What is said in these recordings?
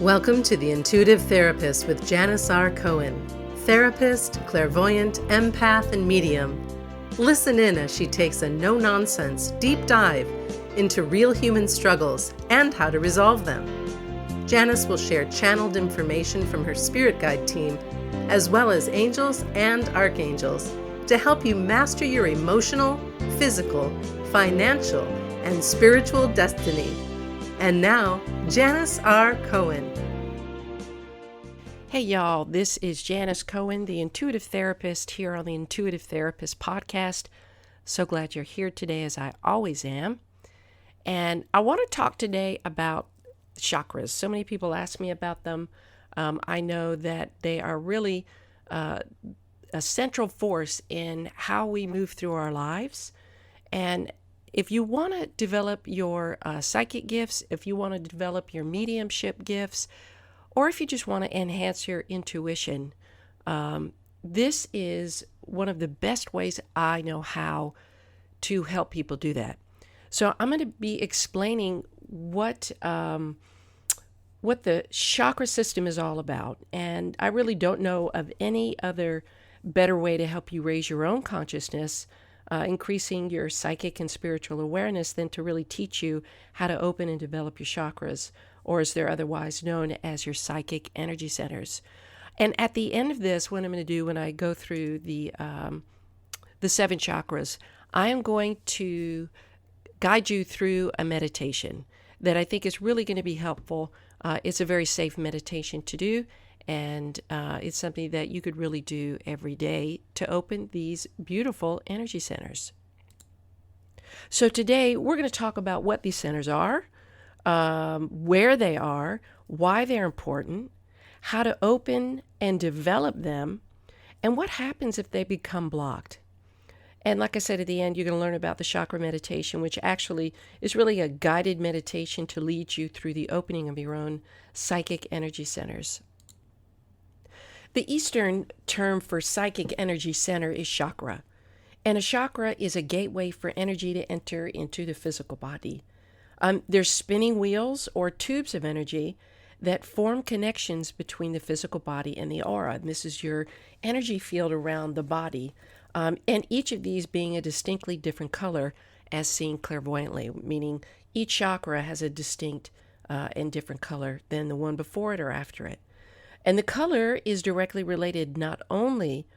Welcome to The Intuitive Therapist with Janis Cohen, therapist, clairvoyant, empath, and medium. Listen in as she takes a no-nonsense, deep dive into real human struggles and how to resolve them. Janis will share channeled information from her spirit guide team, as well as angels and archangels, to help you master your emotional, physical, financial, and spiritual destiny. And now, Janis R. Cohen. Hey y'all, this is Janis Cohen, the Intuitive Therapist, here on the Intuitive Therapist podcast. So glad you're here today, as I always am. And I want to talk today about chakras. So many people ask me about them. I know that they are really a central force in how we move through our lives. And if you want to develop your psychic gifts, if you want to develop your mediumship gifts, or if you just want to enhance your intuition, this is one of the best ways I know how to help people do that. So I'm going to be explaining what the chakra system is all about. And I really don't know of any other better way to help you raise your own consciousness, increasing your psychic and spiritual awareness, than to really teach you how to open and develop your chakras, or as they're otherwise known as your psychic energy centers. And at the end of this, what I'm going to do when I go through the 7 chakras, I am going to guide you through a meditation that I think is really going to be helpful. It's a very safe meditation to do, and it's something that you could really do every day to open these beautiful energy centers. So today we're going to talk about what these centers are, where they are, why they're important, how to open and develop them, and what happens if they become blocked. And like I said at the end, you're going to learn about the chakra meditation, which actually is really a guided meditation to lead you through the opening of your own psychic energy centers. The Eastern term for psychic energy center is chakra, and a chakra is a gateway for energy to enter into the physical body. There's spinning wheels or tubes of energy that form connections between the physical body and the aura. And this is your energy field around the body, and each of these being a distinctly different color as seen clairvoyantly, meaning each chakra has a distinct and different color than the one before it or after it. And the color is directly related not only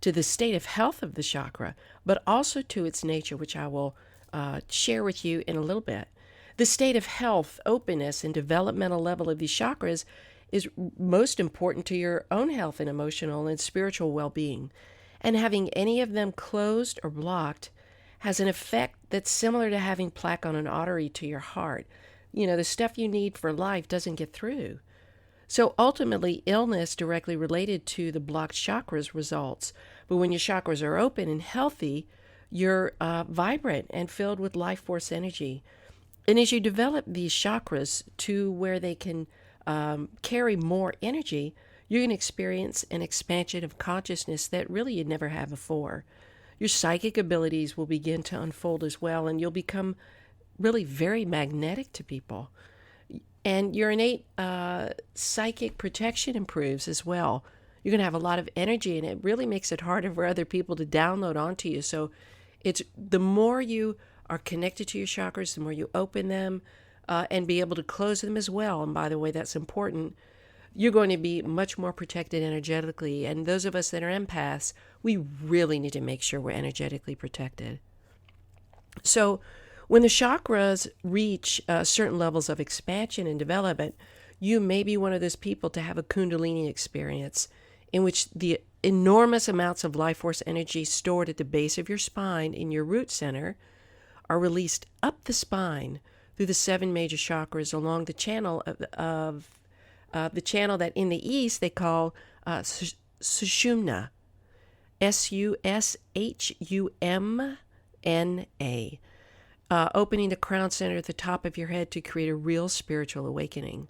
to the state of health of the chakra, but also to its nature, which I will share with you in a little bit. The state of health, openness, and developmental level of these chakras is most important to your own health and emotional and spiritual well-being. And having any of them closed or blocked has an effect that's similar to having plaque on an artery to your heart. You know, the stuff you need for life doesn't get through. So ultimately, illness directly related to the blocked chakras results. But when your chakras are open and healthy, you're vibrant and filled with life force energy. And as you develop these chakras to where they can carry more energy, you're going to experience an expansion of consciousness that really you'd never had before. Your psychic abilities will begin to unfold as well, and you'll become really very magnetic to people. And your innate psychic protection improves as well. You're going to have a lot of energy, and it really makes it harder for other people to download onto you. So it's the more you are connected to your chakras, the more you open them and be able to close them as well. And by the way, that's important. You're going to be much more protected energetically. And those of us that are empaths, we really need to make sure we're energetically protected. So when the chakras reach certain levels of expansion and development, you may be one of those people to have a Kundalini experience in which the enormous amounts of life force energy stored at the base of your spine in your root center are released up the spine through the 7 major chakras along the channel of the channel that in the East they call Sushumna, Sushumna, opening the crown center at the top of your head to create a real spiritual awakening.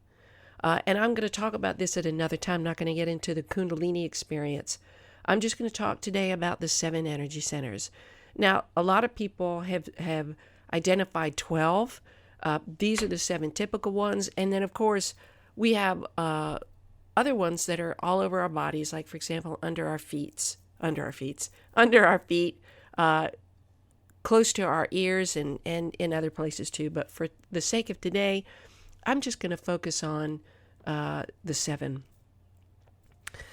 And I'm going to talk about this at another time. I'm not going to get into the Kundalini experience. I'm just going to talk today about the 7 energy centers. Now, a lot of people have identified 12. These are the 7 typical ones. And then, of course, We have other ones that are all over our bodies, like, for example, under our feet, close to our ears, and in other places too. But for the sake of today, I'm just going to focus on the 7.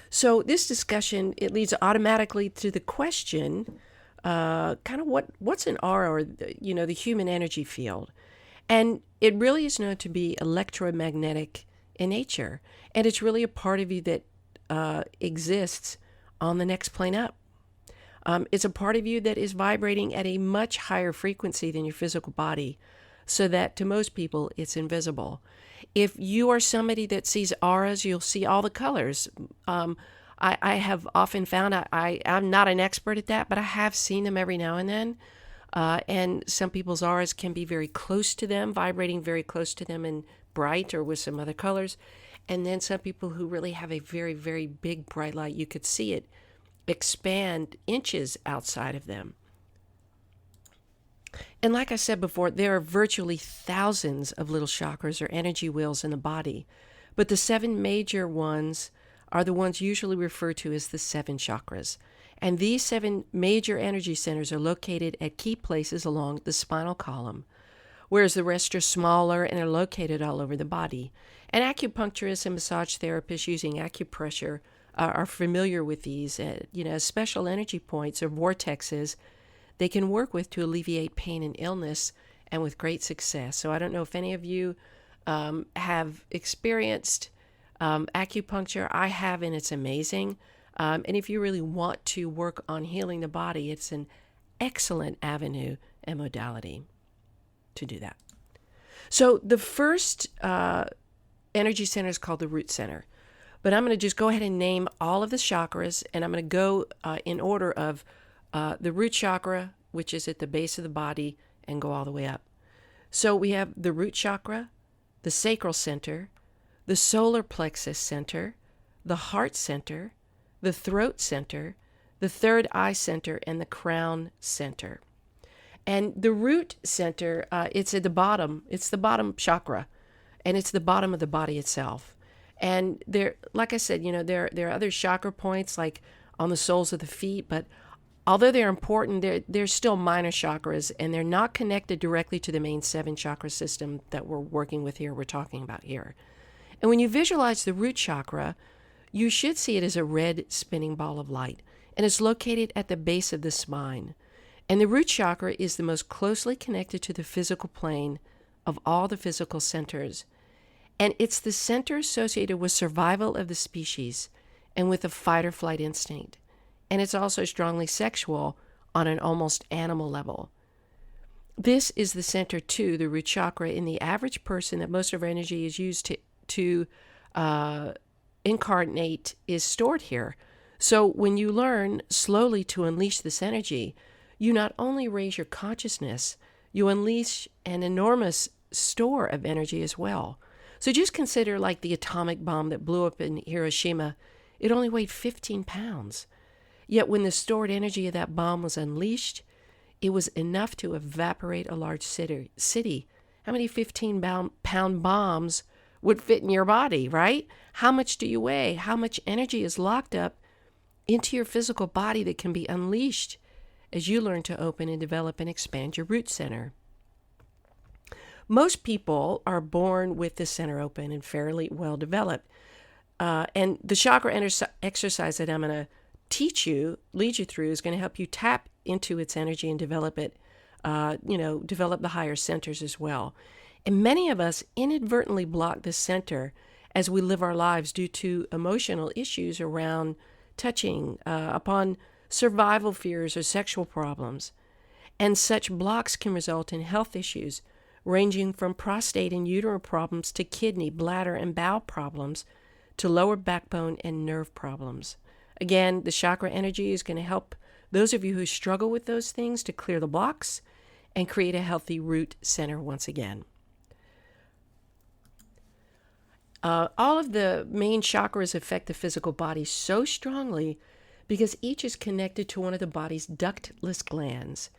So this discussion, it leads automatically to the question, kind of what's an aura, or the human energy field. And it really is known to be electromagnetic in nature. And it's really a part of you that exists on the next plane up. It's a part of you that is vibrating at a much higher frequency than your physical body, so that to most people it's invisible. If you are somebody that sees auras, you'll see all the colors. I have often found, I'm not an expert at that, but I have seen them every now and then. And some people's auras can be very close to them, vibrating very close to them and bright or with some other colors. And then some people who really have a very, very big bright light, you could see it expand inches outside of them. And like I said before, there are virtually thousands of little chakras or energy wheels in the body, but the 7 major ones are the ones usually referred to as the 7 chakras. And these 7 major energy centers are located at key places along the spinal column, whereas the rest are smaller and are located all over the body. And acupuncturists and massage therapists using acupressure are familiar with these, special energy points or vortexes they can work with to alleviate pain and illness, and with great success. So I don't know if any of you have experienced acupuncture. I have, and it's amazing. And if you really want to work on healing the body, it's an excellent avenue and modality to do that. So the first energy center is called the root center. But I'm going to just go ahead and name all of the chakras, and I'm going to go in order of the root chakra, which is at the base of the body, and go all the way up. So we have the root chakra, the sacral center, the solar plexus center, the heart center, the throat center, the third eye center, and the crown center. And the root center, it's at the bottom. It's the bottom chakra, and it's the bottom of the body itself. And there, like I said, there are other chakra points like on the soles of the feet, but although they're important, they're still minor chakras, and they're not connected directly to the main 7 chakra system that we're working with here, we're talking about here. And when you visualize the root chakra, you should see it as a red spinning ball of light, and it's located at the base of the spine. And the root chakra is the most closely connected to the physical plane of all the physical centers. And it's the center associated with survival of the species and with the fight or flight instinct. And it's also strongly sexual on an almost animal level. This is the center, too, the root chakra, in the average person that most of our energy is used to incarnate is stored here. So when you learn slowly to unleash this energy, you not only raise your consciousness, you unleash an enormous store of energy as well. So just consider like the atomic bomb that blew up in Hiroshima. It only weighed 15 pounds. Yet when the stored energy of that bomb was unleashed, it was enough to evaporate a large city. How many 15-pound bombs would fit in your body, right? How much do you weigh? How much energy is locked up into your physical body that can be unleashed as you learn to open and develop and expand your root center? Most people are born with the center open and fairly well developed. And the chakra exercise that I'm going to lead you through, is going to help you tap into its energy and develop it, develop the higher centers as well. And many of us inadvertently block the center as we live our lives due to emotional issues around touching, upon survival fears or sexual problems. And such blocks can result in health issues ranging from prostate and uterine problems to kidney, bladder, and bowel problems to lower backbone and nerve problems. Again, the chakra energy is going to help those of you who struggle with those things to clear the blocks and create a healthy root center once again. All of the main chakras affect the physical body so strongly because each is connected to one of the body's ductless glands.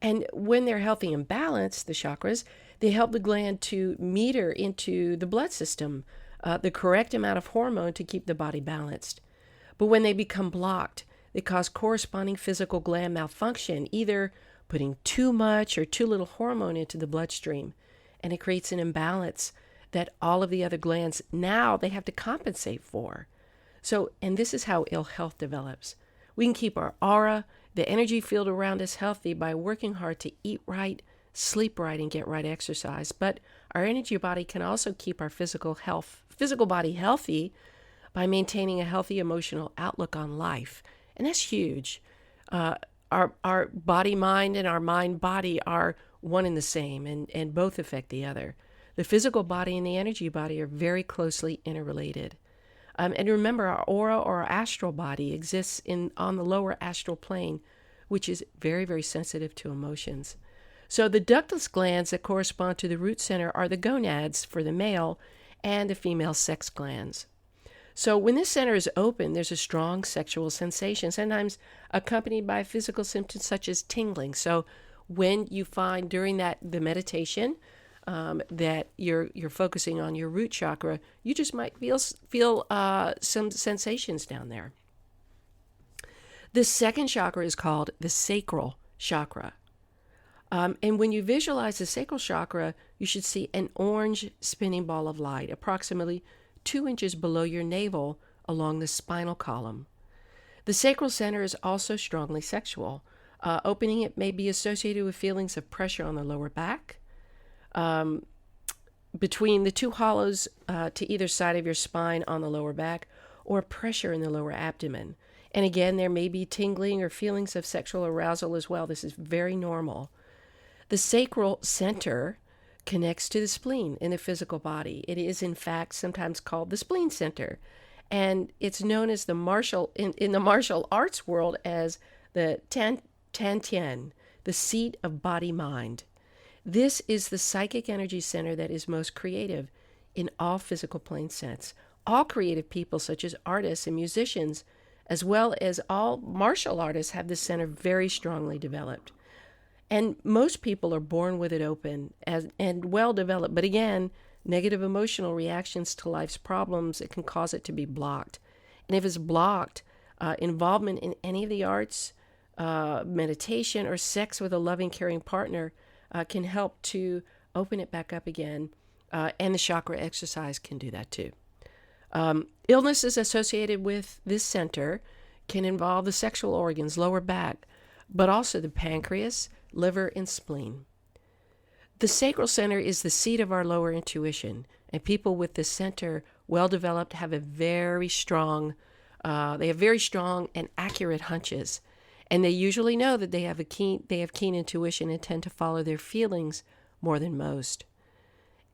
And when they're healthy and balanced, the chakras, they help the gland to meter into the blood system, the correct amount of hormone to keep the body balanced. But when they become blocked, they cause corresponding physical gland malfunction, either putting too much or too little hormone into the bloodstream. And it creates an imbalance that all of the other glands now they have to compensate for. So, and this is how ill health develops. We can keep our aura, the energy field around us healthy by working hard to eat right, sleep right, and get right exercise. But our energy body can also keep our physical body healthy by maintaining a healthy emotional outlook on life. And that's huge. Our body mind and our mind body are one and the same, and both affect the other. The physical body and the energy body are very closely interrelated. And remember, our aura or our astral body exists on the lower astral plane, which is very, very sensitive to emotions. So the ductless glands that correspond to the root center are the gonads for the male and the female sex glands. So when this center is open, there's a strong sexual sensation, sometimes accompanied by physical symptoms such as tingling. So when you find during the meditation that you're focusing on your root chakra, you just might feel some sensations down there. The second chakra is called the sacral chakra. And when you visualize the sacral chakra, you should see an orange spinning ball of light, approximately 2 inches below your navel along the spinal column. The sacral center is also strongly sexual. Opening it may be associated with feelings of pressure on the lower back, between the two hollows to either side of your spine on the lower back, or pressure in the lower abdomen. And again, there may be tingling or feelings of sexual arousal as well. This is very normal. The sacral center connects to the spleen in the physical body. It is, in fact, sometimes called the spleen center. And it's known as the in the martial arts world as the Tian, the seat of body-mind. This is the psychic energy center that is most creative in all physical plane sense. All creative people, such as artists and musicians, as well as all martial artists, have this center very strongly developed. And most people are born with it open and well developed. But again, negative emotional reactions to life's problems, it can cause it to be blocked. And if it's blocked, involvement in any of the arts, meditation, or sex with a loving, caring partner can help to open it back up again. And the chakra exercise can do that too. Illnesses associated with this center can involve the sexual organs, lower back, but also the pancreas, liver, and spleen. The sacral center is the seat of our lower intuition, and people with this center well developed have very strong and accurate hunches, and they usually know that they have keen intuition and tend to follow their feelings more than most.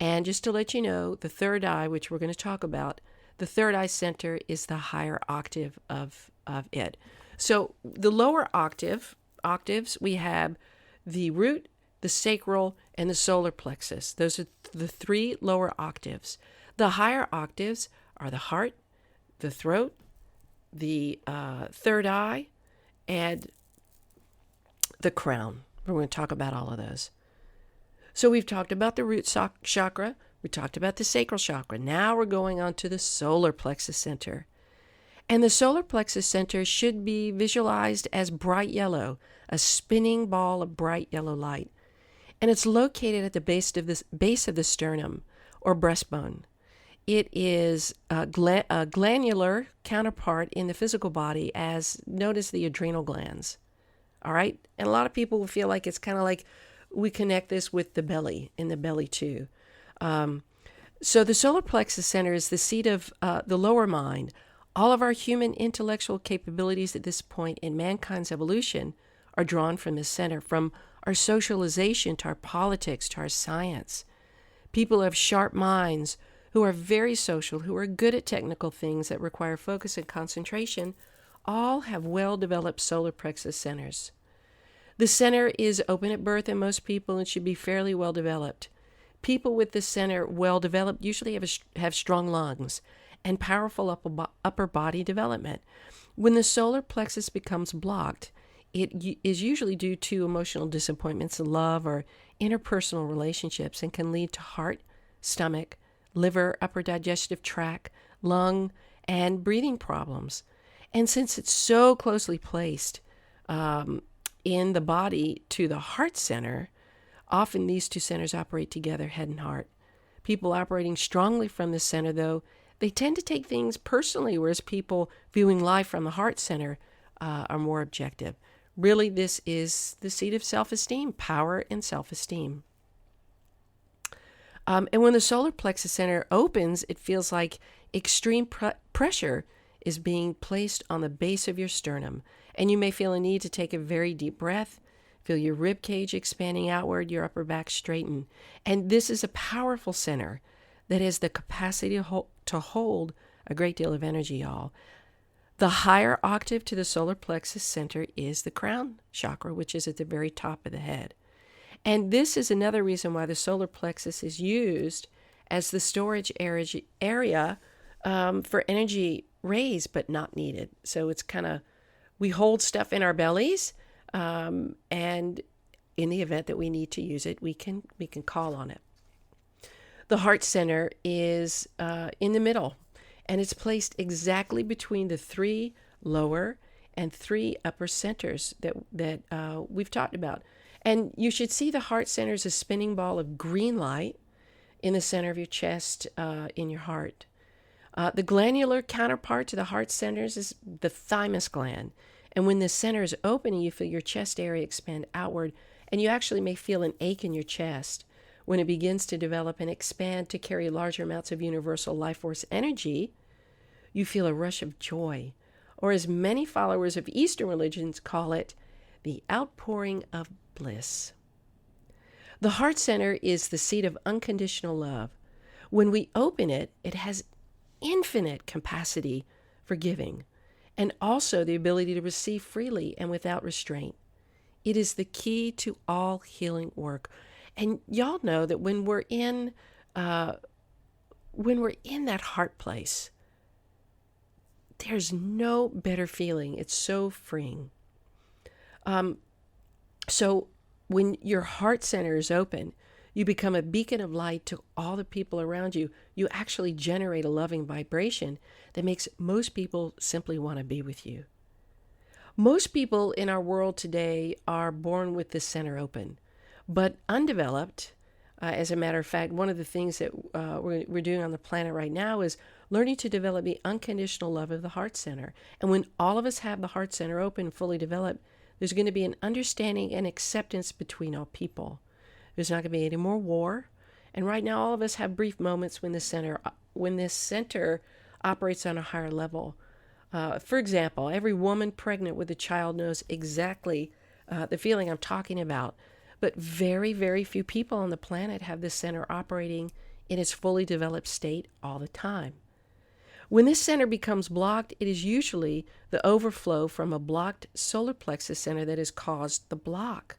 And just to let you know, the third eye, which we're going to talk about, the third eye center is the higher octave of it. So the lower octaves, we have the root, the sacral, and the solar plexus. Those are the three lower octaves. The higher octaves are the heart, the throat, the third eye, and the crown. We're going to talk about all of those. So we've talked about the root chakra. We talked about the sacral chakra. Now we're going on to the solar plexus center. And the solar plexus center should be visualized as bright yellow, a spinning ball of bright yellow light. And it's located at the base of the sternum or breastbone. It is a glandular counterpart in the physical body as known as the adrenal glands. All right? And a lot of people will feel like it's kind of like we connect this with the belly, in the belly too. So the solar plexus center is the seat of the lower mind. All of our human intellectual capabilities at this point in mankind's evolution are drawn from this center, from our socialization to our politics to our science. People have sharp minds who are very social, who are good at technical things that require focus and concentration, all have well-developed solar plexus centers. The center is open at birth in most people and should be fairly well-developed. People with this center well-developed usually have strong lungs and powerful upper body development. When the solar plexus becomes blocked, it is usually due to emotional disappointments in love or interpersonal relationships and can lead to heart, stomach, liver, upper digestive tract, lung, and breathing problems. And since it's so closely placed in the body to the heart center, often these two centers operate together, head and heart. People operating strongly from this center, though, they tend to take things personally, whereas people viewing life from the heart center are more objective. Really, this is the seat of self-esteem, power and self-esteem. And when the solar plexus center opens, it feels like extreme pressure is being placed on the base of your sternum. And you may feel a need to take a very deep breath, feel your rib cage expanding outward, your upper back straighten. And this is a powerful center that has the capacity to hold a great deal of energy, y'all. The higher octave to the solar plexus center is the crown chakra, which is at the very top of the head. And this is another reason why the solar plexus is used as the storage area for energy raised but not needed. So it's kind of, we hold stuff in our bellies, and in the event that we need to use it, we can call on it. The heart center is in the middle, and it's placed exactly between the 3 lower and 3 upper centers that we've talked about. And you should see the heart center as a spinning ball of green light in the center of your chest, in your heart. The glandular counterpart to the heart centers is the thymus gland. And when the center is opening, you feel your chest area expand outward, and you actually may feel an ache in your chest. When it begins to develop and expand to carry larger amounts of universal life force energy, you feel a rush of joy, or as many followers of Eastern religions call it, the outpouring of bliss. The heart center is the seat of unconditional love. When we open it, it has infinite capacity for giving, and also the ability to receive freely and without restraint. It is the key to all healing work. And y'all know that when we're in that heart place, there's no better feeling. It's so freeing. So when your heart center is open, you become a beacon of light to all the people around you. You actually generate a loving vibration that makes most people simply want to be with you. Most people in our world today are born with the center open, but undeveloped. As a matter of fact, one of the things that we're doing on the planet right now is learning to develop the unconditional love of the heart center. And when all of us have the heart center open, fully developed, there's going to be an understanding and acceptance between all people. There's not going to be any more war. And right now, all of us have brief moments when this center operates on a higher level. For example, every woman pregnant with a child knows exactly the feeling I'm talking about. But very, very few people on the planet have this center operating in its fully developed state all the time. When this center becomes blocked, it is usually the overflow from a blocked solar plexus center that has caused the block.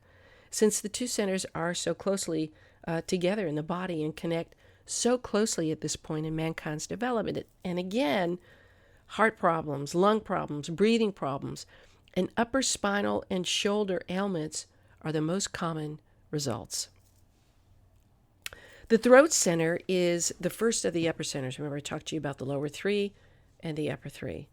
Since the two centers are so closely together in the body and connect so closely at this point in mankind's development, and again, heart problems, lung problems, breathing problems, and upper spinal and shoulder ailments are the most common results. The throat center is the first of the upper centers. Remember, I talked to you about the lower 3 and the upper 3.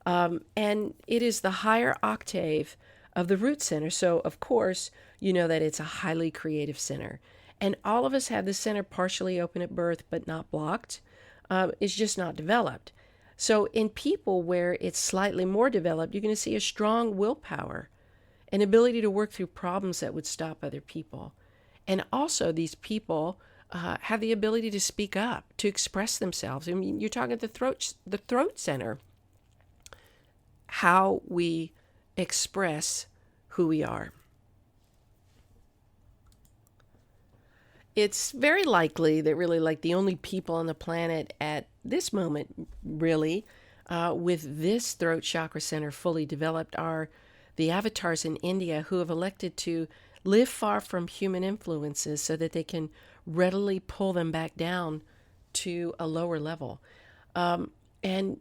And it is the higher octave of the root center. So, of course, you know that it's a highly creative center. And all of us have the center partially open at birth, but not blocked. It's just not developed. So in people where it's slightly more developed, you're going to see a strong willpower, an ability to work through problems that would stop other people. And also these people have the ability to speak up, to express themselves. I mean, you're talking at the throat center, how we express who we are. It's very likely that really like the only people on the planet at this moment, really, with this throat chakra center fully developed are the avatars in India who have elected to live far from human influences so that they can readily pull them back down to a lower level. And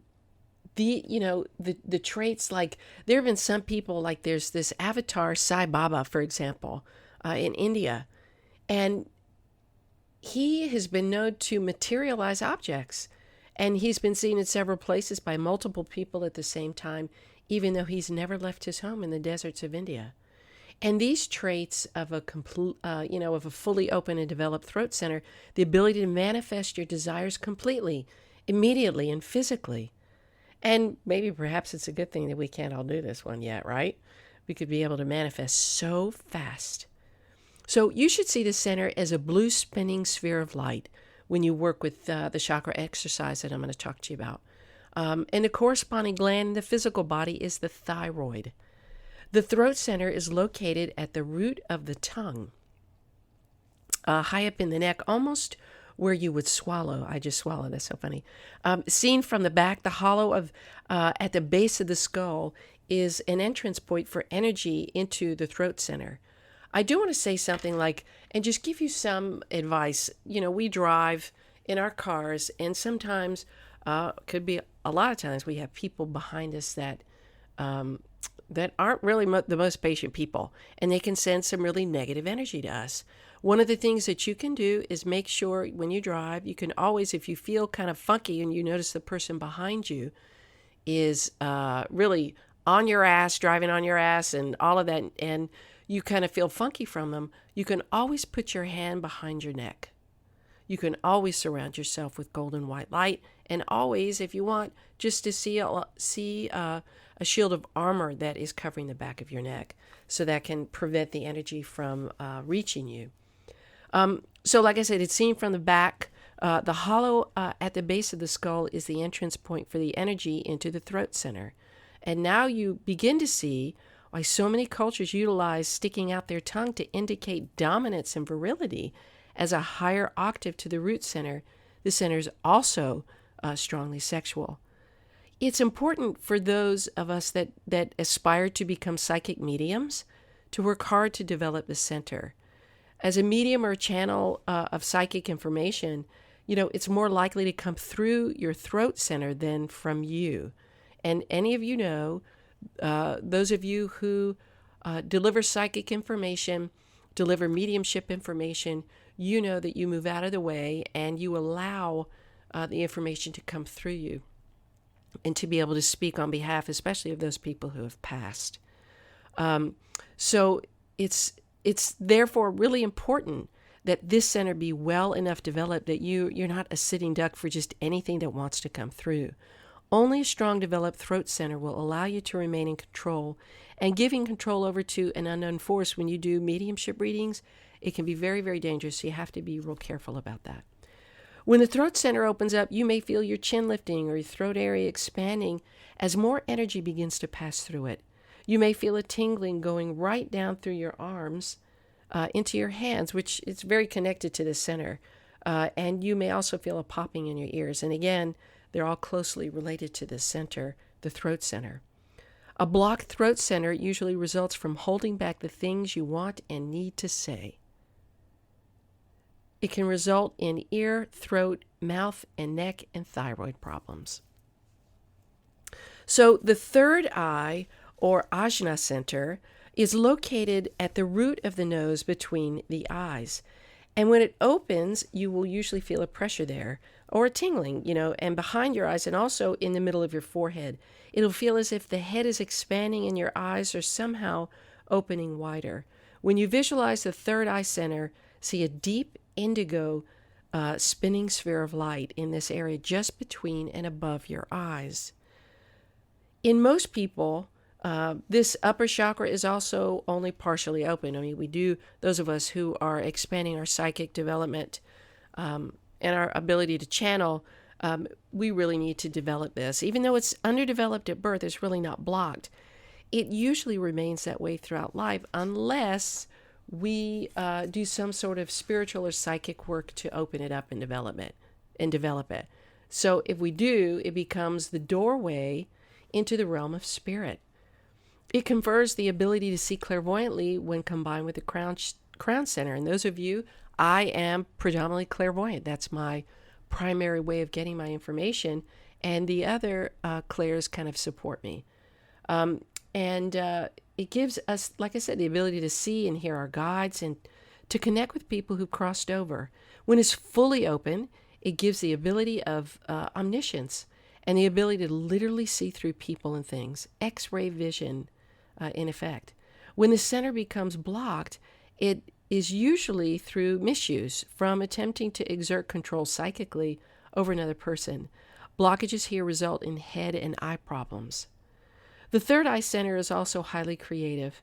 the traits, like there have been some people, like there's this avatar Sai Baba, for example, in India, and he has been known to materialize objects, and he's been seen in several places by multiple people at the same time, even though he's never left his home in the deserts of India. And these traits of a complete, of a fully open and developed throat center, the ability to manifest your desires completely, immediately, and physically. And maybe perhaps it's a good thing that we can't all do this one yet, right? We could be able to manifest so fast. So you should see the center as a blue spinning sphere of light when you work with the chakra exercise that I'm going to talk to you about. And the corresponding gland in the physical body is the thyroid. The throat center is located at the root of the tongue, high up in the neck, almost where you would swallow. I just swallowed. That's so funny. Seen from the back, the hollow of at the base of the skull is an entrance point for energy into the throat center. I do want to say something like, and just give you some advice. We drive in our cars, and sometimes, could be a lot of times, we have people behind us that aren't really the most patient people, and they can send some really negative energy to us. One of the things that you can do is make sure when you drive, you can always, if you feel kind of funky and you notice the person behind you is really on your ass, driving on your ass and all of that, and you kind of feel funky from them, you can always put your hand behind your neck. You can always surround yourself with golden white light, and always, if you want, just to see a shield of armor that is covering the back of your neck, so that can prevent the energy from reaching you. So like I said, it's seen from the back. The hollow at the base of the skull is the entrance point for the energy into the throat center. And now you begin to see why so many cultures utilize sticking out their tongue to indicate dominance and virility as a higher octave to the root center. The center is also strongly sexual. It's important for those of us that aspire to become psychic mediums to work hard to develop the center. As a medium or a channel of psychic information, it's more likely to come through your throat center than from you. And any of you know, those of you who deliver psychic information, deliver mediumship information, you know that you move out of the way and you allow the information to come through you and to be able to speak on behalf, especially of those people who have passed. So it's therefore really important that this center be well enough developed that you're not a sitting duck for just anything that wants to come through. Only a strong developed throat center will allow you to remain in control, and giving control over to an unknown force when you do mediumship readings, it can be very, very dangerous. So you have to be real careful about that. When the throat center opens up, you may feel your chin lifting or your throat area expanding as more energy begins to pass through it. You may feel a tingling going right down through your arms into your hands, which is very connected to the center. And you may also feel a popping in your ears. And again, they're all closely related to the center, the throat center. A blocked throat center usually results from holding back the things you want and need to say. It can result in ear, throat, mouth, and neck and thyroid problems. So the third eye, or ajna center, is located at the root of the nose between the eyes. And when it opens, you will usually feel a pressure there or a tingling, and behind your eyes and also in the middle of your forehead. It'll feel as if the head is expanding and your eyes are somehow opening wider. When you visualize the third eye center, see a deep indigo spinning sphere of light in this area just between and above your eyes. In most people, this upper chakra is also only partially open. I mean, we do, those of us who are expanding our psychic development and our ability to channel, we really need to develop this. Even though it's underdeveloped at birth, it's really not blocked. It usually remains that way throughout life unless we do some sort of spiritual or psychic work to open it up and develop it. So if we do, it becomes the doorway into the realm of spirit. It confers the ability to see clairvoyantly when combined with the crown center. And those of you, I am predominantly clairvoyant. That's my primary way of getting my information. And the other clairs kind of support me. It gives us, like I said, the ability to see and hear our guides and to connect with people who crossed over. When it's fully open, it gives the ability of omniscience and the ability to literally see through people and things, X-ray vision in effect. When the center becomes blocked, it is usually through misuse, from attempting to exert control psychically over another person. Blockages here result in head and eye problems. The third eye center is also highly creative,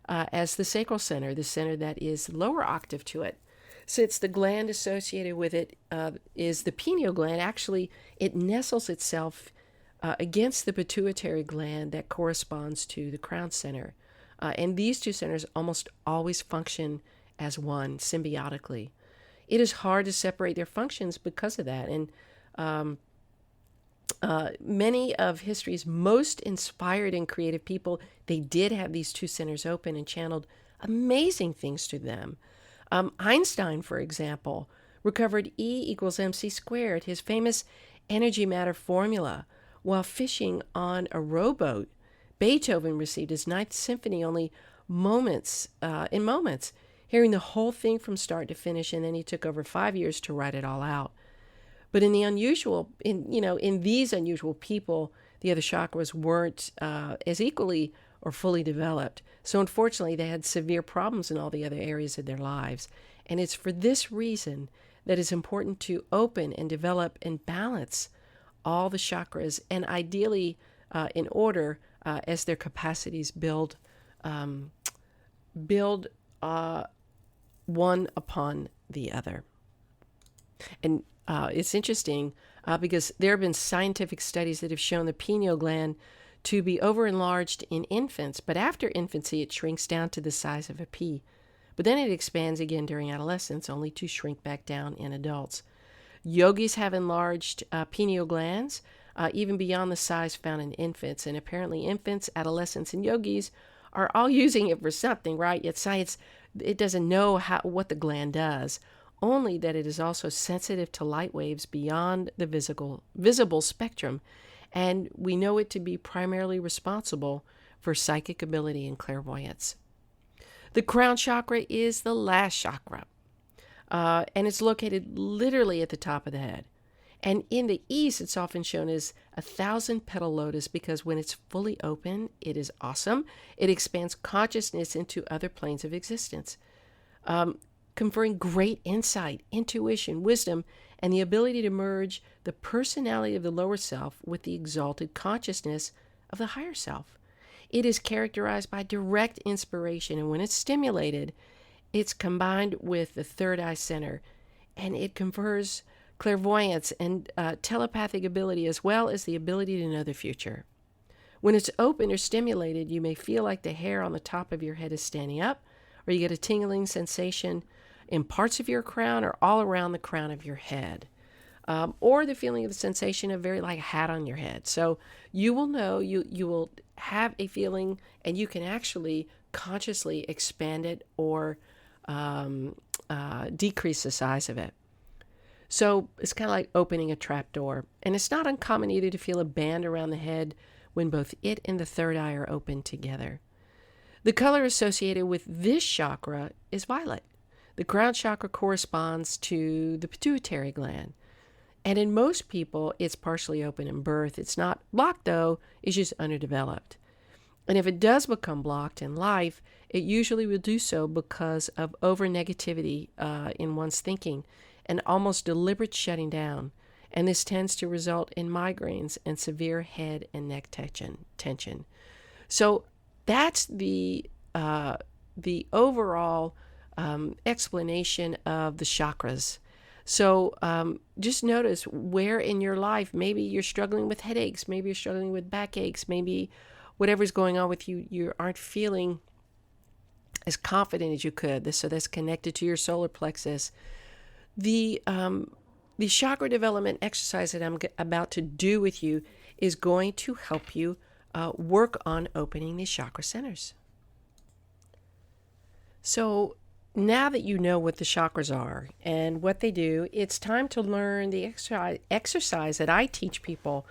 as the sacral center, the center that is lower octave to it. Since the gland associated with it is the pineal gland, actually it nestles itself against the pituitary gland that corresponds to the crown center. And these two centers almost always function as one, symbiotically. It is hard to separate their functions because of that. And many of history's most inspired and creative people, they did have these two centers open and channeled amazing things to them. Einstein, for example, recovered E equals mc squared, his famous energy matter formula, while fishing on a rowboat. Beethoven received his Ninth Symphony only moments, hearing the whole thing from start to finish, and then he took over 5 years to write it all out. But in these unusual people, the other chakras weren't as equally or fully developed. So unfortunately, they had severe problems in all the other areas of their lives. And it's for this reason that it's important to open and develop and balance all the chakras, and ideally in order as their capacities build one upon the other. And it's interesting because there have been scientific studies that have shown the pineal gland to be over-enlarged in infants, but after infancy it shrinks down to the size of a pea. But then it expands again during adolescence, only to shrink back down in adults. Yogis have enlarged pineal glands even beyond the size found in infants, and apparently infants, adolescents, and yogis are all using it for something, right? Yet science, it doesn't know what the gland does, only that it is also sensitive to light waves beyond the visible spectrum, and we know it to be primarily responsible for psychic ability and clairvoyance. The crown chakra is the last chakra, and it's located literally at the top of the head. And in the East, it's often shown as 1,000-petal lotus because when it's fully open, it is awesome. It expands consciousness into other planes of existence, conferring great insight, intuition, wisdom, and the ability to merge the personality of the lower self with the exalted consciousness of the higher self. It is characterized by direct inspiration, and when it's stimulated, it's combined with the third eye center, and it confers clairvoyance and telepathic ability, as well as the ability to know the future. When it's open or stimulated, you may feel like the hair on the top of your head is standing up, or you get a tingling sensation in parts of your crown or all around the crown of your head, or the feeling of the sensation of very like a hat on your head. So you will know, you will have a feeling, and you can actually consciously expand it or decrease the size of it. So it's kind of like opening a trap door. And it's not uncommon either to feel a band around the head when both it and the third eye are open together. The color associated with this chakra is violet. The crown chakra corresponds to the pituitary gland. And in most people, it's partially open in birth. It's not blocked, though. It's just underdeveloped. And if it does become blocked in life, it usually will do so because of over-negativity in one's thinking and almost deliberate shutting down. And this tends to result in migraines and severe head and neck tension. So that's the overall explanation of the chakras. So just notice where in your life, maybe you're struggling with headaches, maybe you're struggling with backaches, maybe whatever's going on with you, you aren't feeling as confident as you could. So that's connected to your solar plexus. The chakra development exercise that I'm about to do with you is going to help you work on opening these chakra centers. So now that you know what the chakras are and what they do, it's time to learn the exercise that I teach people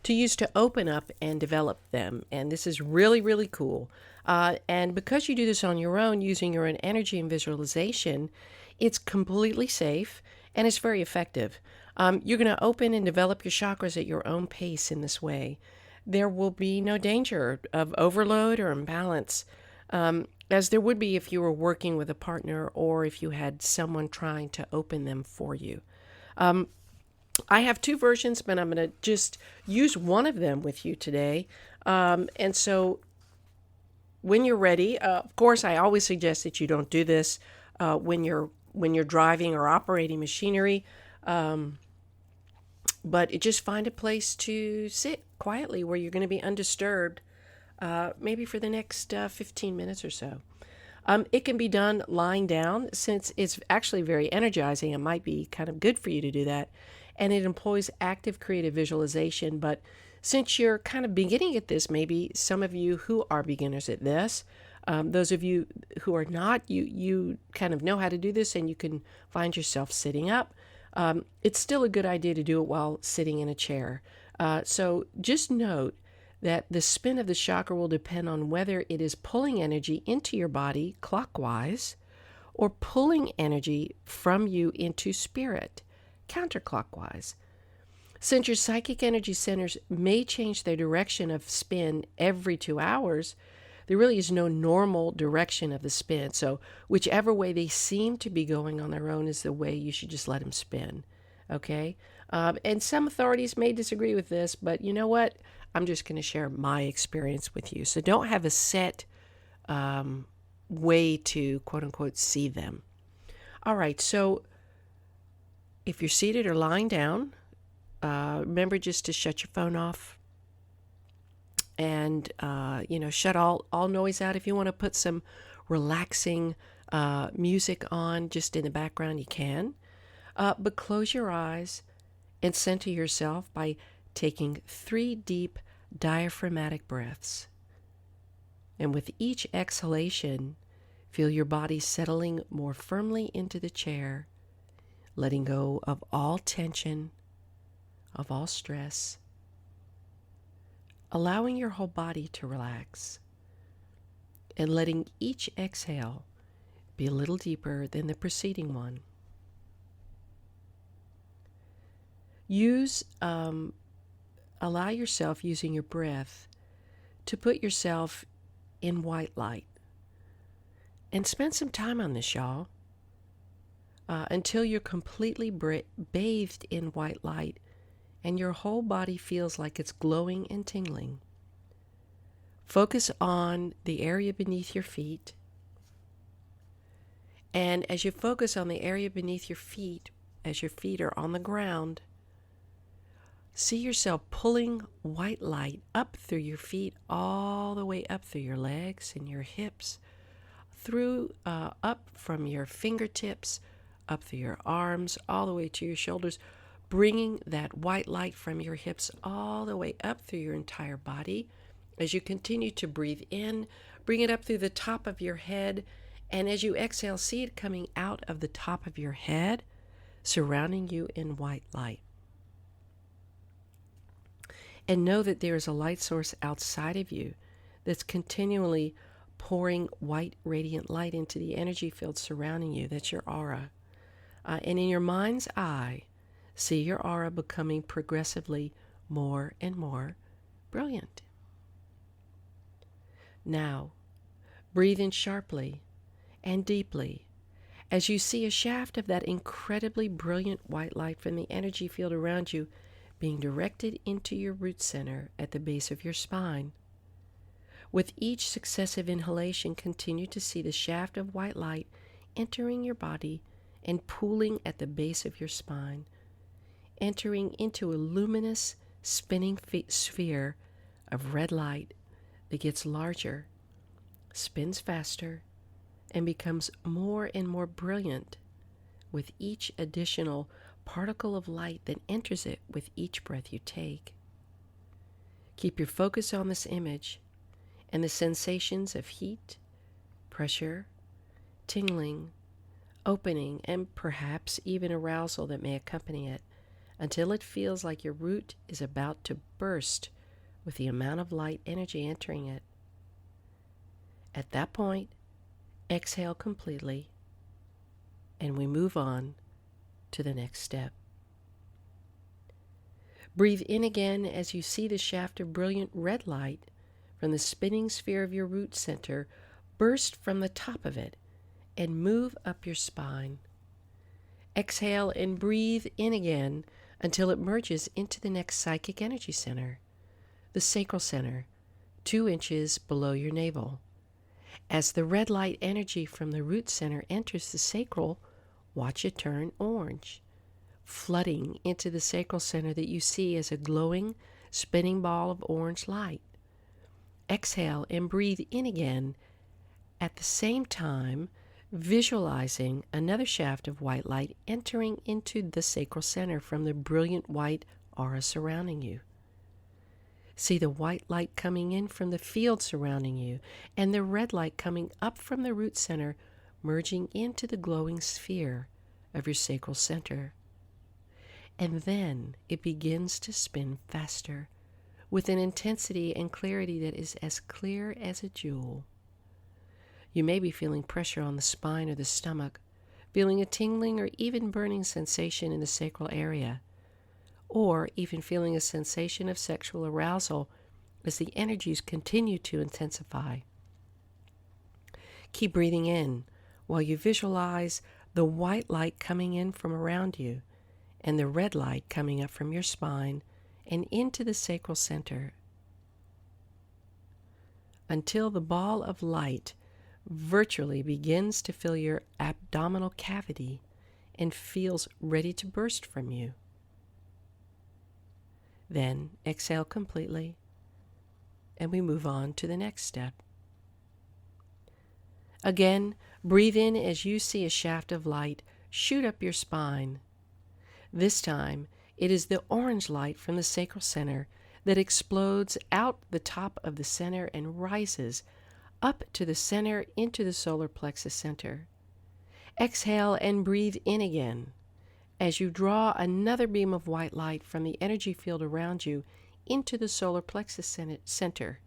to use to open up and develop them. And this is really, really cool. And because you do this on your own using your own energy and visualization, it's completely safe and it's very effective. You're going to open and develop your chakras at your own pace in this way. There will be no danger of overload or imbalance, as there would be if you were working with a partner or if you had someone trying to open them for you. I have two versions, but I'm going to just use one of them with you today. And so when you're ready, of course, I always suggest that you don't do this when you're driving or operating machinery. But just find a place to sit quietly where you're going to be undisturbed, maybe for the next 15 minutes or so. It can be done lying down, since it's actually very energizing. It might be kind of good for you to do that. And it employs active creative visualization. But since you're kind of beginning at this, maybe some of you who are beginners at this, those of you who are not, you kind of know how to do this, and you can find yourself sitting up. It's still a good idea to do it while sitting in a chair. So just note that the spin of the chakra will depend on whether it is pulling energy into your body clockwise or pulling energy from you into spirit counterclockwise. Since your psychic energy centers may change their direction of spin every 2 hours, there really is no normal direction of the spin. So whichever way they seem to be going on their own is the way you should just let them spin. Okay? And some authorities may disagree with this, but you know what? I'm just going to share my experience with you. So don't have a set way to, quote unquote, see them. All right, so if you're seated or lying down, remember just to shut your phone off and, shut all noise out. If you want to put some relaxing music on just in the background, you can. But close your eyes and center yourself by taking 3 deep diaphragmatic breaths. And with each exhalation, feel your body settling more firmly into the chair, letting go of all tension, of all stress, allowing your whole body to relax, and letting each exhale be a little deeper than the preceding one. Allow yourself, using your breath, to put yourself in white light. And spend some time on this, y'all, until you're completely bathed in white light and your whole body feels like it's glowing and tingling. Focus on the area beneath your feet. And as you focus on the area beneath your feet, as your feet are on the ground, see yourself pulling white light up through your feet, all the way up through your legs and your hips, up from your fingertips, up through your arms, all the way to your shoulders, bringing that white light from your hips all the way up through your entire body. As you continue to breathe in, bring it up through the top of your head, and as you exhale, see it coming out of the top of your head, surrounding you in white light. And know that there is a light source outside of you that's continually pouring white, radiant light into the energy field surrounding you. That's your aura. And in your mind's eye, see your aura becoming progressively more and more brilliant. Now, breathe in sharply and deeply as you see a shaft of that incredibly brilliant white light from the energy field around you being directed into your root center at the base of your spine. With each successive inhalation, continue to see the shaft of white light entering your body and pooling at the base of your spine, entering into a luminous, spinning sphere of red light that gets larger, spins faster, and becomes more and more brilliant with each additional particle of light that enters it with each breath you take. Keep your focus on this image and the sensations of heat, pressure, tingling, opening, and perhaps even arousal that may accompany it, until it feels like your root is about to burst with the amount of light energy entering it. At that point, exhale completely, and we move on to the next step. Breathe in again as you see the shaft of brilliant red light from the spinning sphere of your root center burst from the top of it and move up your spine. Exhale and breathe in again until it merges into the next psychic energy center, the sacral center, 2 inches below your navel. As the red light energy from the root center enters the sacral, watch it turn orange, flooding into the sacral center that you see as a glowing, spinning ball of orange light. Exhale and breathe in again, at the same time visualizing another shaft of white light entering into the sacral center from the brilliant white aura surrounding you. See the white light coming in from the field surrounding you and the red light coming up from the root center, merging into the glowing sphere of your sacral center. And then it begins to spin faster with an intensity and clarity that is as clear as a jewel. You may be feeling pressure on the spine or the stomach, feeling a tingling or even burning sensation in the sacral area, or even feeling a sensation of sexual arousal as the energies continue to intensify. Keep breathing in while you visualize the white light coming in from around you and the red light coming up from your spine and into the sacral center until the ball of light virtually begins to fill your abdominal cavity and feels ready to burst from you. Then exhale completely, and we move on to the next step. Again, breathe in as you see a shaft of light shoot up your spine. This time, it is the orange light from the sacral center that explodes out the top of the center and rises up to the center into the solar plexus center. Exhale and breathe in again as you draw another beam of white light from the energy field around you into the solar plexus center.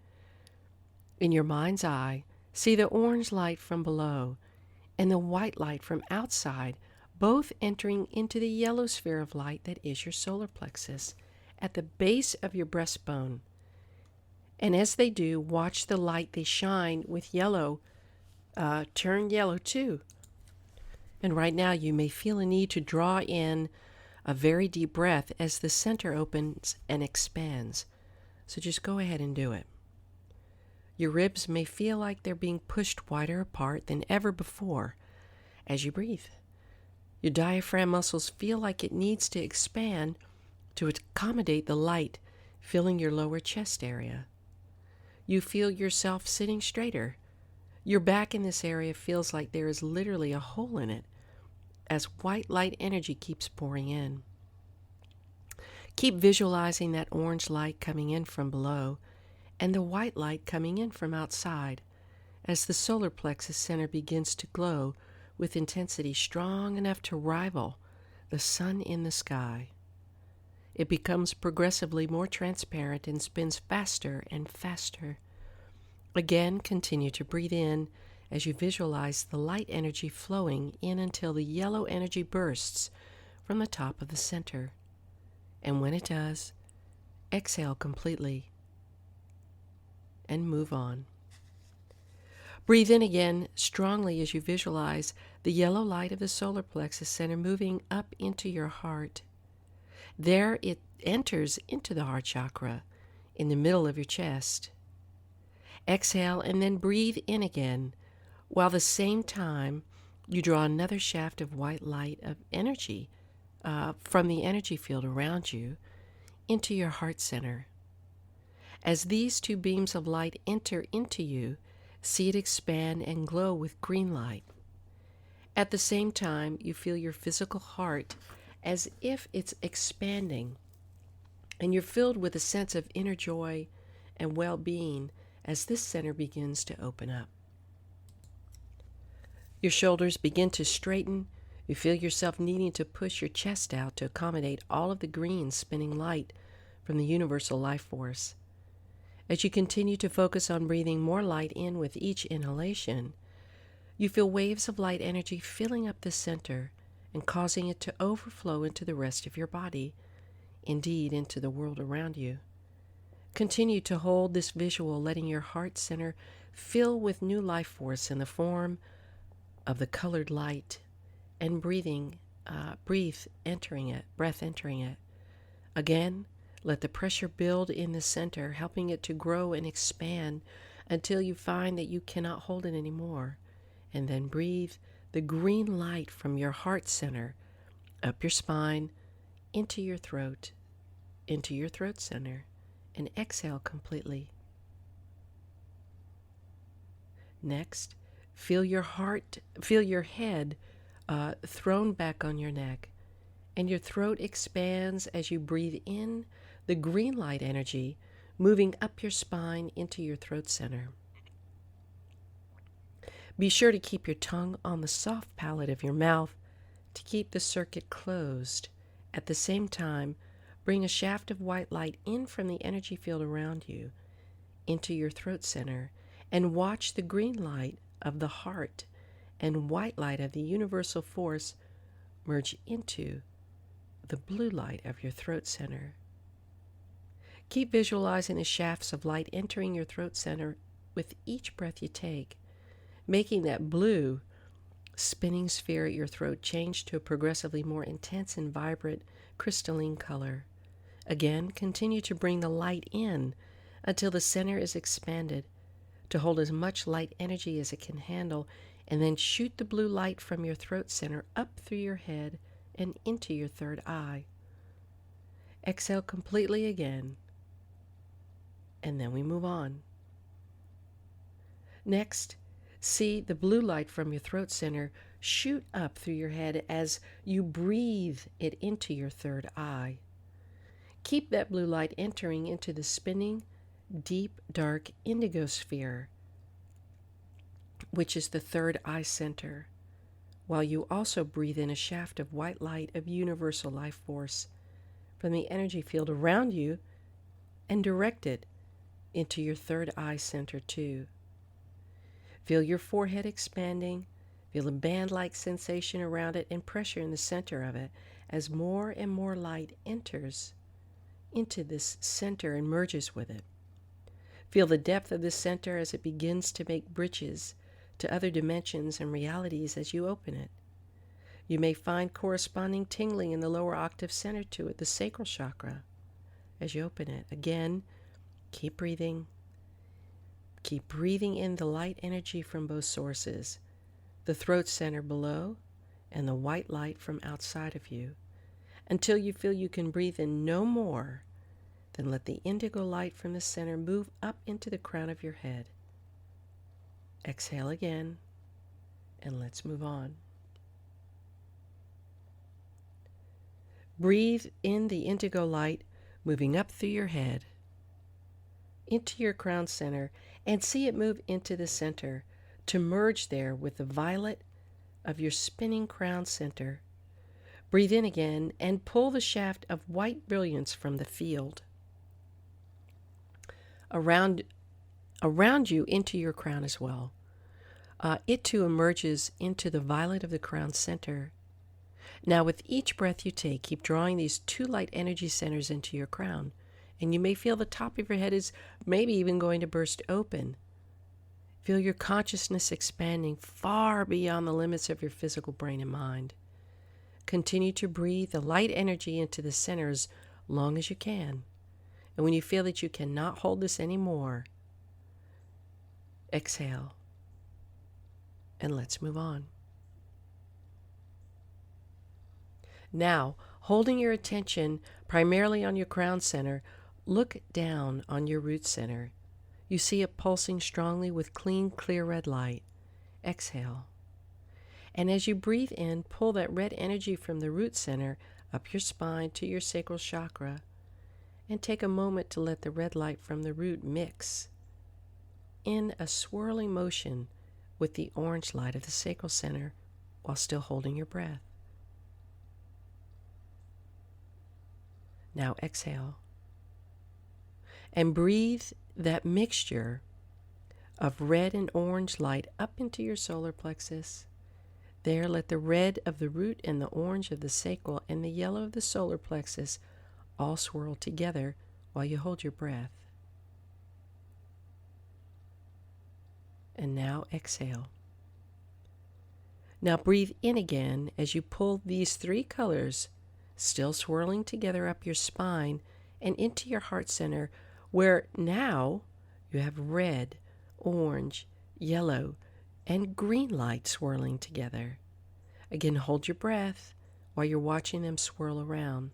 In your mind's eye, see the orange light from below and the white light from outside, both entering into the yellow sphere of light that is your solar plexus at the base of your breastbone. And as they do, watch the light they shine with yellow turn yellow too. And right now you may feel a need to draw in a very deep breath as the center opens and expands. So just go ahead and do it. Your ribs may feel like they're being pushed wider apart than ever before as you breathe. Your diaphragm muscles feel like it needs to expand to accommodate the light filling your lower chest area. You feel yourself sitting straighter. Your back in this area feels like there is literally a hole in it as white light energy keeps pouring in. Keep visualizing that orange light coming in from below and the white light coming in from outside as the solar plexus center begins to glow with intensity strong enough to rival the sun in the sky. It becomes progressively more transparent and spins faster and faster. Again, continue to breathe in as you visualize the light energy flowing in until the yellow energy bursts from the top of the center. And when it does, exhale completely and move on. Breathe in again strongly as you visualize the yellow light of the solar plexus center moving up into your heart. There it enters into the heart chakra in the middle of your chest. Exhale and then breathe in again, while at the same time you draw another shaft of white light of energy from the energy field around you into your heart center. As these two beams of light enter into you, see it expand and glow with green light. At the same time, you feel your physical heart as if it's expanding, and you're filled with a sense of inner joy and well-being as this center begins to open up. Your shoulders begin to straighten. You feel yourself needing to push your chest out to accommodate all of the green spinning light from the universal life force. As you continue to focus on breathing more light in with each inhalation, you feel waves of light energy filling up the center and causing it to overflow into the rest of your body, indeed into the world around you. Continue to hold this visual, letting your heart center fill with new life force in the form of the colored light, and breath entering it. Again, let the pressure build in the center, helping it to grow and expand until you find that you cannot hold it anymore. And then breathe the green light from your heart center up your spine, into your throat center, and exhale completely. Next, feel your head thrown back on your neck, and your throat expands as you breathe in the green light energy, moving up your spine into your throat center. Be sure to keep your tongue on the soft palate of your mouth to keep the circuit closed. At the same time, bring a shaft of white light in from the energy field around you into your throat center, and watch the green light of the heart and white light of the universal force merge into the blue light of your throat center. Keep visualizing the shafts of light entering your throat center with each breath you take, making that blue spinning sphere at your throat change to a progressively more intense and vibrant crystalline color. Again, continue to bring the light in until the center is expanded to hold as much light energy as it can handle, and then shoot the blue light from your throat center up through your head and into your third eye. Exhale completely again, and then we move on. Next, see the blue light from your throat center shoot up through your head as you breathe it into your third eye. Keep that blue light entering into the spinning, deep, dark indigo sphere, which is the third eye center, while you also breathe in a shaft of white light of universal life force from the energy field around you and direct it into your third eye center too. Feel your forehead expanding, feel a band-like sensation around it and pressure in the center of it as more and more light enters into this center and merges with it. Feel the depth of the center as it begins to make bridges to other dimensions and realities as you open it. You may find corresponding tingling in the lower octave center to it, the sacral chakra, as you open it. Again, keep breathing. Keep breathing in the light energy from both sources, the throat center below and the white light from outside of you, until you feel you can breathe in no more. Then let the indigo light from the center move up into the crown of your head. Exhale again, and let's move on. Breathe in the indigo light moving up through your head, into your crown center, and see it move into the center to merge there with the violet of your spinning crown center. Breathe in again and pull the shaft of white brilliance from the field around you into your crown as well. It too emerges into the violet of the crown center. Now with each breath you take, keep drawing these two light energy centers into your crown, and you may feel the top of your head is maybe even going to burst open. Feel your consciousness expanding far beyond the limits of your physical brain and mind. Continue to breathe the light energy into the center as long as you can. And when you feel that you cannot hold this anymore, exhale. And let's move on. Now, holding your attention primarily on your crown center, look down on your root center. You see it pulsing strongly with clean, clear red light. Exhale. And as you breathe in, pull that red energy from the root center up your spine to your sacral chakra, and take a moment to let the red light from the root mix in a swirling motion with the orange light of the sacral center while still holding your breath. Now exhale. And breathe that mixture of red and orange light up into your solar plexus, There, let the red of the root and the orange of the sacral and the yellow of the solar plexus all swirl together while you hold your breath. And now exhale. Now breathe in again as you pull these three colors, still swirling together up your spine and into your heart center, where now you have red, orange, yellow, and green light swirling together. Again, hold your breath while you're watching them swirl around.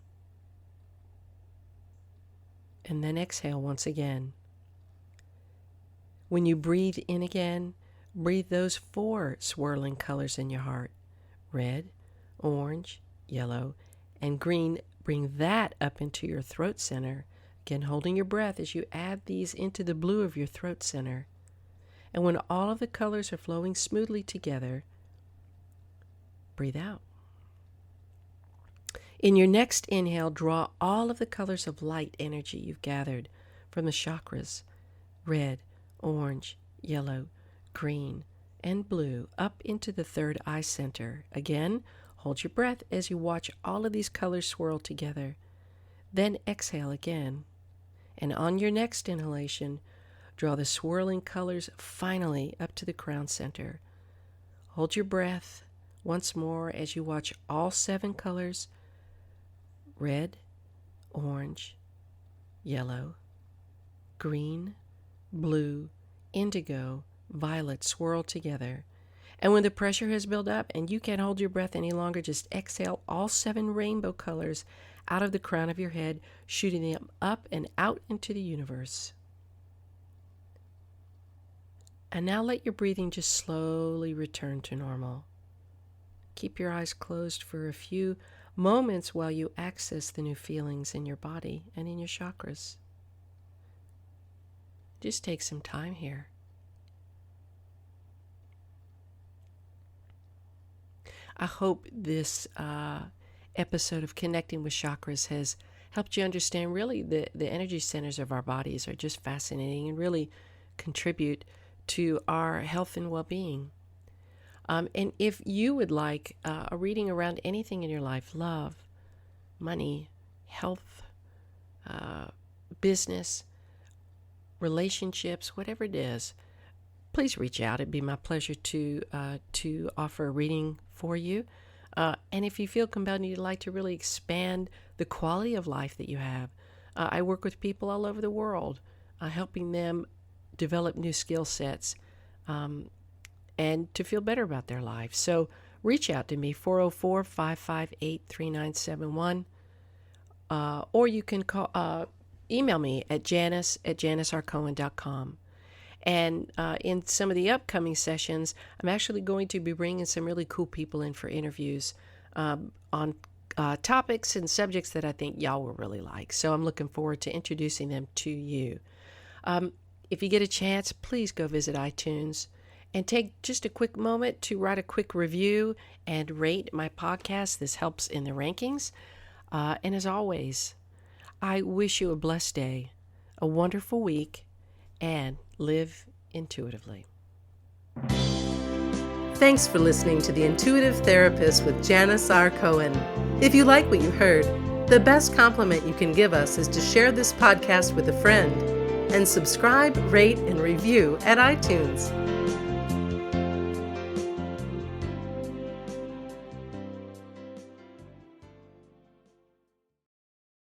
And then exhale once again. When you breathe in again, breathe those four swirling colors in your heart. Red, orange, yellow, and green. Bring that up into your throat center. Again, holding your breath as you add these into the blue of your throat center. And when all of the colors are flowing smoothly together, breathe out. In your next inhale, draw all of the colors of light energy you've gathered from the chakras, red, orange, yellow, green, and blue, up into the third eye center. Again, hold your breath as you watch all of these colors swirl together. Then exhale again. And on your next inhalation, draw the swirling colors finally up to the crown center. Hold your breath once more as you watch all seven colors, red, orange, yellow, green, blue, indigo, violet swirl together. And when the pressure has built up and you can't hold your breath any longer, just exhale all seven rainbow colors out of the crown of your head, shooting them up and out into the universe. And now let your breathing just slowly return to normal. Keep your eyes closed for a few moments while you access the new feelings in your body and in your chakras. Just take some time here. I hope this episode of Connecting with Chakras has helped you understand really the energy centers of our bodies are just fascinating and really contribute to our health and well-being. And if you would like a reading around anything in your life, love, money, health, business, relationships, whatever it is, please reach out. It'd be my pleasure to offer a reading for you. And if you feel compelled and you'd like to really expand the quality of life that you have, I work with people all over the world, helping them develop new skill sets and to feel better about their lives. So reach out to me, 404-558-3971, or you can email me at janis@janisrcohen.com. And in some of the upcoming sessions, I'm actually going to be bringing some really cool people in for interviews on topics and subjects that I think y'all will really like. So I'm looking forward to introducing them to you. If you get a chance, please go visit iTunes and take just a quick moment to write a quick review and rate my podcast. This helps in the rankings. And as always, I wish you a blessed day, a wonderful week, and live intuitively. Thanks for listening to The Intuitive Therapist with Janis R. Cohen. If you like what you heard, the best compliment you can give us is to share this podcast with a friend and subscribe, rate, and review at iTunes.